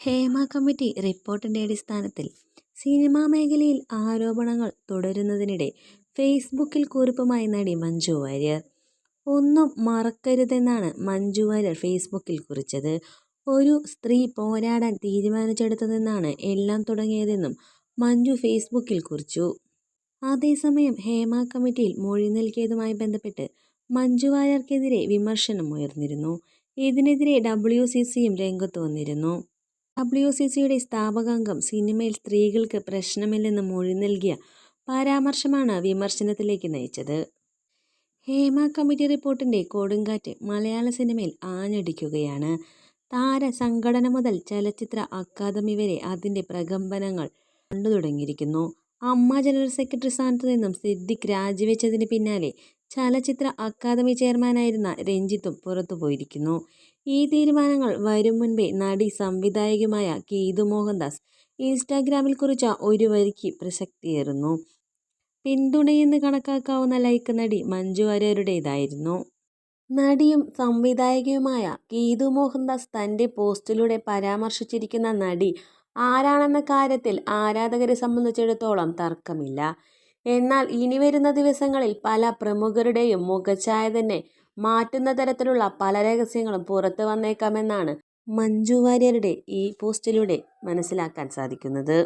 Hema committee റിപ്പോർട്ടിന്റെ അടിസ്ഥാനത്തിൽ cinema മേഖലയിൽ ആരോപണങ്ങൾ തുടരുന്നതിനിടെ ഫേസ്ബുക്കിൽ കുറിപ്പുമായി നടി മഞ്ജു വാര്യർ. ഒന്നും മറക്കരുതെന്നാണ് മഞ്ജു വാര്യർ ഫേസ്ബുക്കിൽ കുറിച്ചത്. ഒരു സ്ത്രീ പോരാടാൻ തീരുമാനിച്ചെടുത്തതെന്നാണ് എല്ലാം തുടങ്ങിയതെന്നും മഞ്ജു ഫേസ്ബുക്കിൽ കുറിച്ചു. അതേസമയം ഹേമ കമ്മിറ്റിയിൽ മൊഴി നൽകിയതുമായി ബന്ധപ്പെട്ട് മഞ്ജു വാര്യർക്കെതിരെ വിമർശനം ഉയർന്നിരുന്നു. ഇതിനെതിരെ WCCയും രംഗത്ത് വന്നിരുന്നു. WCCയുടെ സ്ഥാപകാംഗം സിനിമയിൽ സ്ത്രീകൾക്ക് പ്രശ്നമില്ലെന്ന് മൊഴി നൽകിയ പരാമർശമാണ് വിമർശനത്തിലേക്ക് നയിച്ചത്. ഹേമ കമ്മിറ്റി റിപ്പോർട്ടിന്റെ കൊടുങ്കാറ്റ് മലയാള സിനിമയിൽ ആഞ്ഞടിക്കുകയാണ്. താരസംഘടന മുതൽ ചലച്ചിത്ര അക്കാദമി വരെ അതിന്റെ പ്രകമ്പനങ്ങൾ കണ്ടു തുടങ്ങിയിരിക്കുന്നു. അമ്മ ജനറൽ സെക്രട്ടറി സ്ഥാനത്തു നിന്നും സിദ്ദിഖ് രാജിവെച്ചതിന് പിന്നാലെ ചലച്ചിത്ര അക്കാദമി ചെയർമാനായിരുന്ന രഞ്ജിത്തും പുറത്തുപോയിരിക്കുന്നു. ഈ തീരുമാനങ്ങൾ വരും മുൻപേ നടി സംവിധായകയുമായ ഗീതു മോഹൻദാസ് ഇൻസ്റ്റാഗ്രാമിൽ കുറിച്ച ഒരു വരിക്ക് പ്രസക്തിയേറുന്നു. പിന്തുണയെന്ന് കണക്കാക്കാവുന്ന ലൈക്ക് നടി മഞ്ജു വാര്യരുടേതായിരുന്നു. നടിയും സംവിധായകയുമായ ഗീതു മോഹൻദാസ് തന്റെ പോസ്റ്റിലൂടെ പരാമർശിച്ചിരിക്കുന്ന നടി ആരാണെന്ന കാര്യത്തിൽ ആരാധകരെ സംബന്ധിച്ചിടത്തോളം തർക്കമില്ല. എന്നാൽ ഇനി വരുന്ന ദിവസങ്ങളിൽ പല പ്രമുഖരുടെയും മുഖഛായ തന്നെ മാറ്റുന്ന തരത്തിലുള്ള പല രഹസ്യങ്ങളും പുറത്തു വന്നേക്കാമെന്നാണ് മഞ്ജു വാര്യരുടെ ഈ പോസ്റ്റിലൂടെ മനസ്സിലാക്കാൻ സാധിക്കുന്നത്.